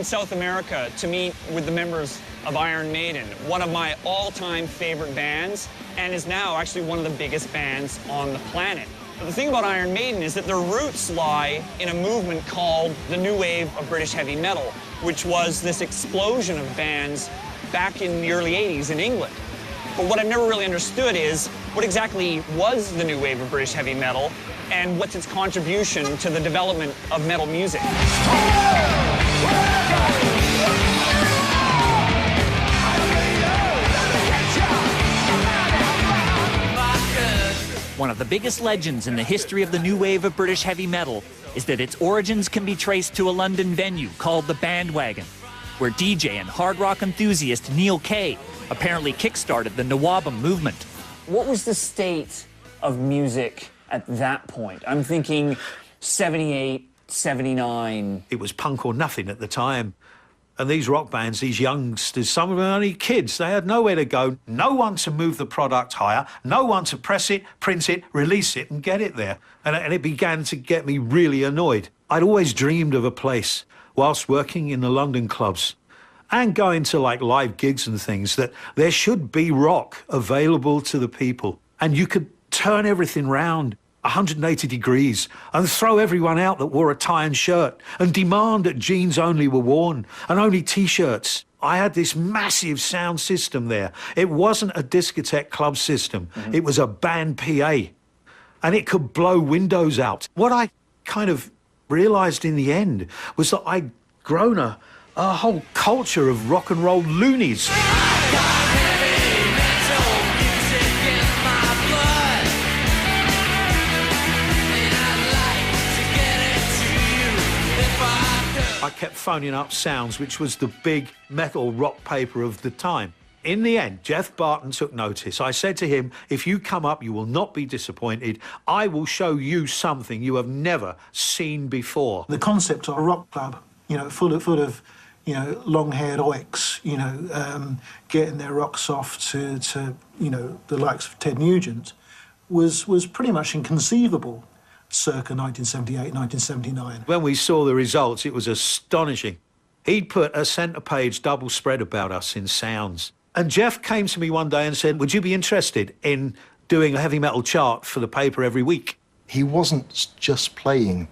in South America to meet with the members of Iron Maiden, one of my all-time favorite bands, and is now actually one of the biggest bands on the planet. But the thing about Iron Maiden is that their roots lie in a movement called the New Wave of British Heavy Metal, which was this explosion of bands back in the early 80s in England. But what I've never really understood is what exactly was the New Wave of British Heavy Metal and what's its contribution to the development of metal music. One of the biggest legends in the history of the new wave of British heavy metal is that its origins can be traced to a London venue called the Bandwagon, where DJ and hard rock enthusiast Neil Kay apparently kickstarted the Nawabum movement. What was the state of music at that point? I'm thinking 78, 79. It was punk or nothing at the time. And these rock bands, these youngsters, some of them were only kids. They had nowhere to go, no one to move the product higher, no one to press it, print it, release it and get it there. And it began to get me really annoyed. I'd always dreamed of a place, whilst working in the London clubs and going to like live gigs and things, that there should be rock available to the people. And you could turn everything round 180 degrees and throw everyone out that wore a tie and shirt and demand that jeans only were worn and only T-shirts. I had this massive sound system there. It wasn't a discotheque club system. It was a band PA. And it could blow windows out. What I kind of realised in the end was that I'd grown a whole culture of rock and roll loonies. I kept phoning up Sounds, which was the big metal rock paper of the time. In the end, Jeff Barton took notice. I said to him, if you come up, you will not be disappointed. I will show you something you have never seen before. The concept of a rock club, you know, full of you know, long-haired oiks, you know, getting their rocks off to you know, the likes of Ted Nugent, was pretty much inconceivable circa 1978, 1979. When we saw the results, it was astonishing. He'd put a centre-page double spread about us in Sounds. And Jeff came to me one day and said, would you be interested in doing a heavy metal chart for the paper every week? He wasn't just playing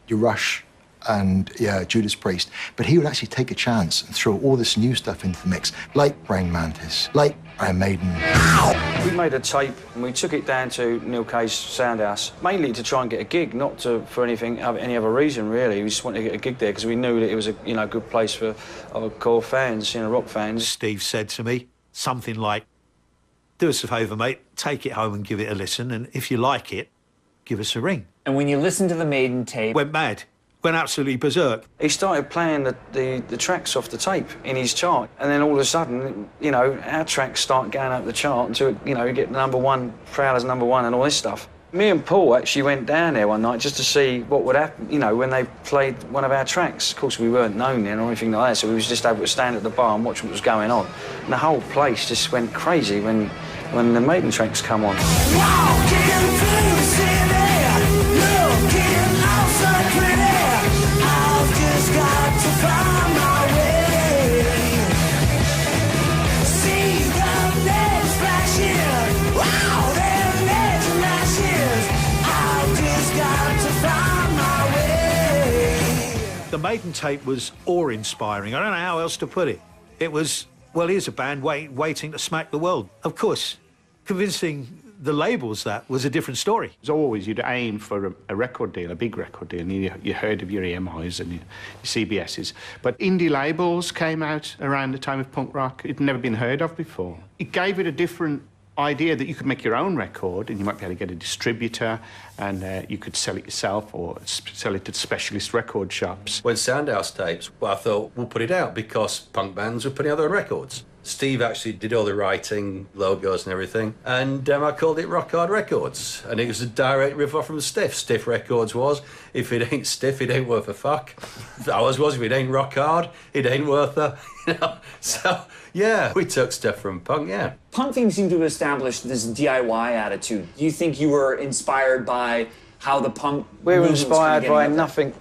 your Rush and Judas Priest, but he would actually take a chance and throw all this new stuff into the mix, like Praying Mantis, like Iron Maiden. We made a tape and we took it down to Neil Kay's sound house, mainly to try and get a gig, not for any other reason really. We just wanted to get a gig there because we knew that it was a good place for our core fans, rock fans. Steve said to me something like, do us a favour, mate, take it home and give it a listen, and if you like it, give us a ring. And when you listen to the Maiden tape... Went mad. Went absolutely berserk. He started playing the tracks off the tape in his chart, and then all of a sudden, our tracks start going up the chart until, you get number one, Prowler's number one and all this stuff. Me and Paul actually went down there one night just to see what would happen, when they played one of our tracks. Of course, we weren't known then or anything like that, so we was just able to stand at the bar and watch what was going on. And the whole place just went crazy when the Maiden tracks come on. The Maiden tape was awe-inspiring. I don't know how else to put it. It was, well, here's a band waiting to smack the world. Of course, convincing the labels that was a different story. As always, you'd aim for a record deal, a big record deal, and you heard of your EMIs and your CBSs. But indie labels came out around the time of punk rock. It'd never been heard of before. It gave it a different idea that you could make your own record and you might be able to get a distributor and you could sell it yourself or sell it to specialist record shops. When Soundhouse tapes, I thought, we'll put it out because punk bands were putting out their records. Steve actually did all the writing, logos and everything, and I called it Rock Hard Records, and it was a direct riff-off from Stiff. Stiff Records was, if it ain't stiff, it ain't worth a fuck. Ours was, if it ain't rock hard, it ain't worth a, So, yeah, we took stuff from punk, yeah. Punk things seem to have established this DIY attitude. Do you think you were inspired by how the punk We were movement was inspired kinda by getting out nothing,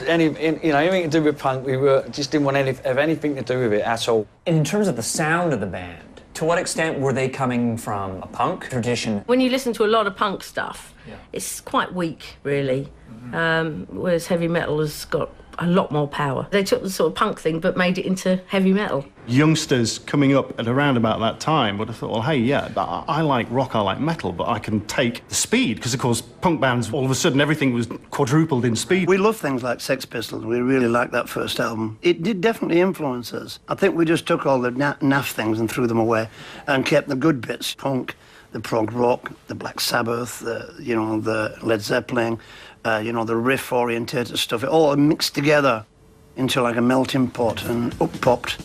anything to do with punk. We just didn't want have anything to do with it at all. there. In terms of the sound of the band, to what extent were they coming from a punk tradition? When you listen to a lot of punk stuff, it's quite weak, really, whereas heavy metal has got a lot more power. They took the sort of punk thing but made it into heavy metal. Youngsters coming up at around about that time would have thought, well, hey, yeah, I like rock, I like metal, but I can take the speed, because, of course, punk bands, all of a sudden, everything was quadrupled in speed. We love things like Sex Pistols. We really liked that first album. It did definitely influence us. I think we just took all the naff things and threw them away and kept the good bits, punk, the prog rock, the Black Sabbath, the Led Zeppelin, the riff-orientated stuff. It all mixed together into like a melting pot, and up popped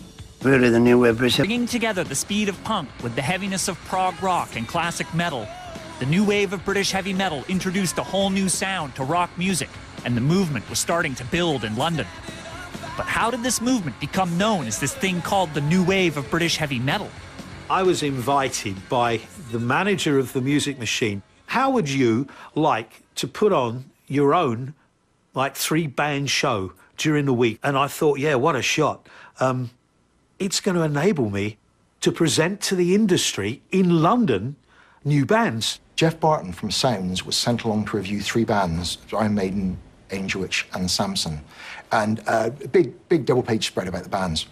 really the new wave British. Bringing together the speed of punk with the heaviness of prog rock and classic metal, the new wave of British heavy metal introduced a whole new sound to rock music, and the movement was starting to build in London. But how did this movement become known as this thing called the new wave of British heavy metal? I was invited by the manager of the Music Machine. How would you like to put on your own, like, 3-band show during the week? And I thought, yeah, what a shot. It's going to enable me to present to the industry in London new bands. Jeff Barton from Sounds was sent along to review 3 bands, Iron Maiden, Angel Witch and Samson, and a big double-page spread about the bands.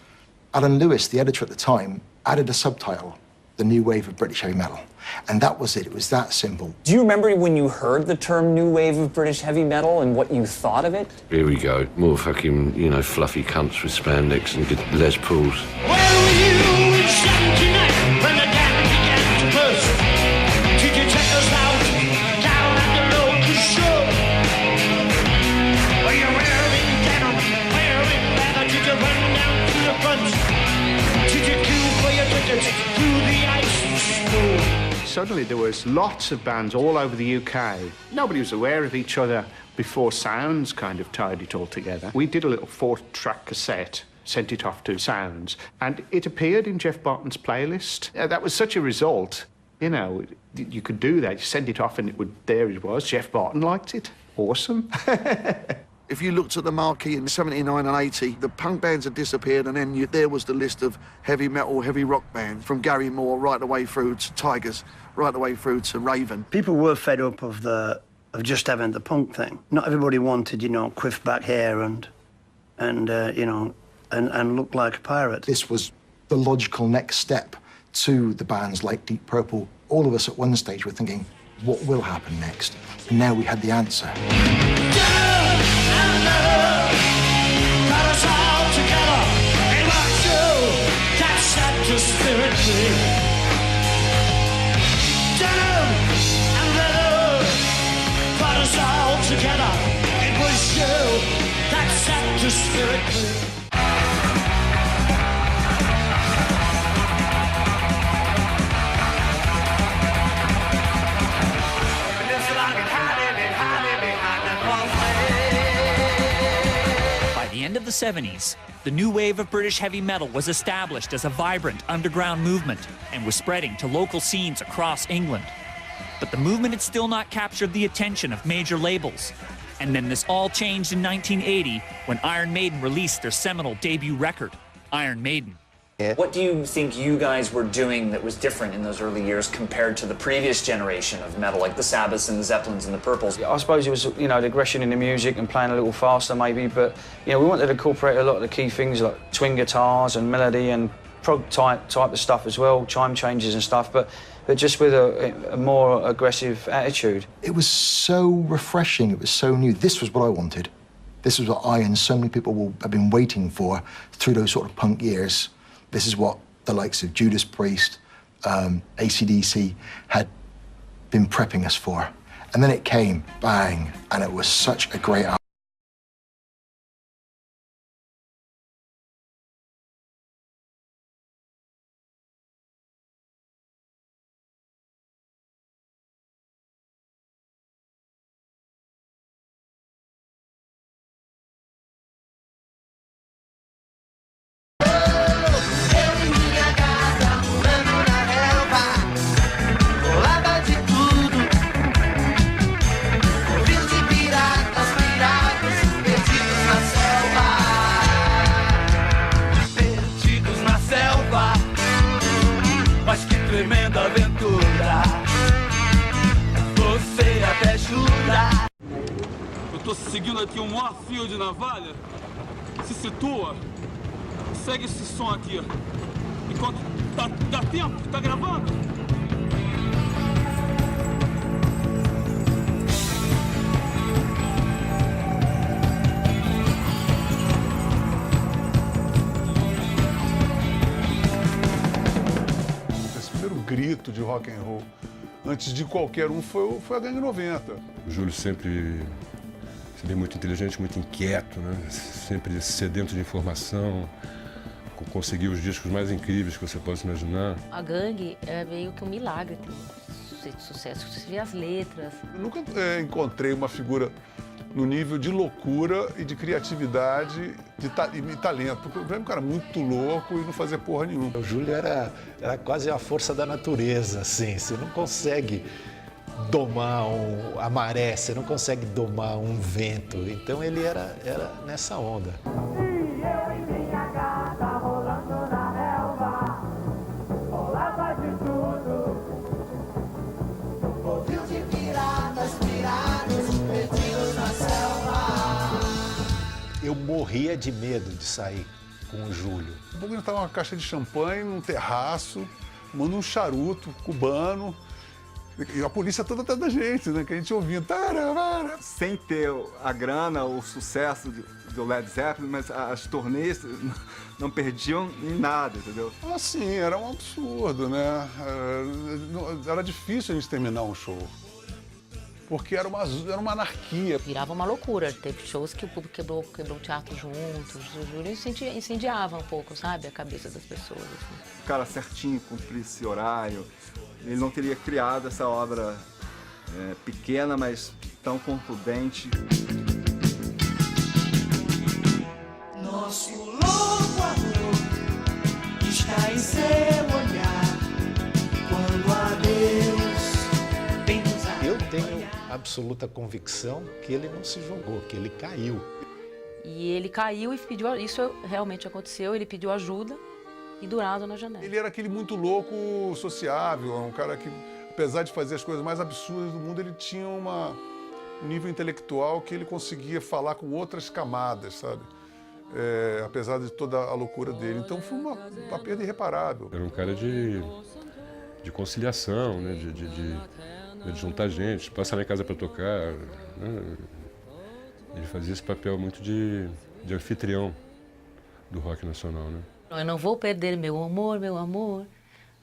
Alan Lewis, the editor at the time, added a subtitle, The New Wave of British Heavy Metal, and that was it. It was that simple. Do you remember when you heard the term new wave of British heavy metal and what you thought of it? Here we go. More fucking, fluffy cunts with spandex and good Les Pauls. Where were you in 79 when the gang began to burst? Did you check us out down at the local show? Were you wearing denim, wearing leather? Did you run down to the front? Did you queue for your tickets through the ice and snow? Suddenly there was lots of bands all over the UK. Nobody was aware of each other before Sounds kind of tied it all together. We did a little 4-track cassette, sent it off to Sounds, and it appeared in Jeff Barton's playlist. That was such a result. You could do that. You send it off and there it was. Jeff Barton liked it. Awesome. If you looked at the marquee in 79 and 80, the punk bands had disappeared, and then there was the list of heavy metal, heavy rock bands, from Gary Moore right the way through to Tigers, right the way through to Raven. People were fed up of just having the punk thing. Not everybody wanted, quiff back hair and look like a pirate. This was the logical next step to the bands like Deep Purple. All of us at one stage were thinking, what will happen next? And now we had the answer. By the end of the 70s, the new wave of British heavy metal was established as a vibrant underground movement and was spreading to local scenes across England. But the movement had still not captured the attention of major labels. And then this all changed in 1980 when Iron Maiden released their seminal debut record, Iron Maiden. What do you think you guys were doing that was different in those early years compared to the previous generation of metal, like the Sabbaths and the Zeppelins and the Purples? I suppose it was, the aggression in the music and playing a little faster maybe, but, we wanted to incorporate a lot of the key things like twin guitars and melody and prog type of stuff as well, chime changes and stuff, but just with a more aggressive attitude. It was so refreshing, it was so new. This was what I wanted. This was what I and so many people have been waiting for through those sort of punk years. This is what the likes of Judas Priest, AC/DC had been prepping us for. And then it came, bang, and it was such a great album. você seguindo aqui um maior fio de navalha, se situa, segue esse som aqui. Enquanto dá tempo, tá gravando? Esse primeiro grito de rock and roll, antes de qualquer um, foi a Gangue 90. O Júlio sempre muito inteligente, muito inquieto, né? Sempre sedento de informação, conseguiu os discos mais incríveis que você possa imaginar. A Gangue é meio que um milagre de sucesso. Você vê as letras. Eu nunca encontrei uma figura no nível de loucura e de criatividade e talento. Porque o cara muito louco e não fazia porra nenhuma. O Júlio era quase a força da natureza, assim. Você não consegue domar a maré, você não consegue domar um vento. Então ele era nessa onda. Eu morria de medo de sair com o Júlio. Um pouco estava uma caixa de champanhe num terraço, fumando um charuto cubano. E a polícia toda atrás da gente, né? Que a gente ouvindo. Sem ter a grana, o sucesso do Led Zeppelin, mas as turnês não perdiam em nada, entendeu? Assim, era um absurdo, né? Era difícil a gente terminar um show. Porque era uma anarquia. Virava uma loucura. Teve shows que o público quebrou o teatro juntos. O Júlio incendiava um pouco, sabe? A cabeça das pessoas. Assim. O cara certinho, cumprisse horário. Ele não teria criado essa obra pequena, mas tão contundente. Nosso louco amor está em seu olhar. Quando a Deus vem nos amar. Eu tenho absoluta convicção que ele não se jogou, que ele caiu. E ele caiu e pediu... Isso realmente aconteceu. Ele pediu ajuda. Pendurado na janela. Ele era aquele muito louco sociável, um cara que, apesar de fazer as coisas mais absurdas do mundo, ele tinha um nível intelectual que ele conseguia falar com outras camadas, sabe? Apesar de toda a loucura dele. Então foi uma perda irreparável. Era um cara de conciliação, né? De juntar gente, passar lá em casa para tocar. Né? Ele fazia esse papel muito de anfitrião do rock nacional, né? Eu não vou perder meu amor, meu amor.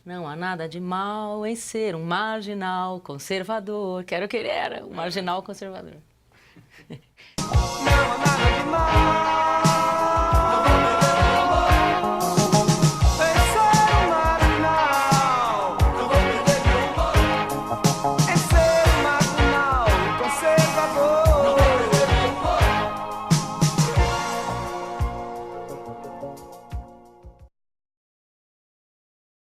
Não há nada de mal em ser um marginal conservador. Que era o que ele era, um marginal conservador. Não há nada de mal.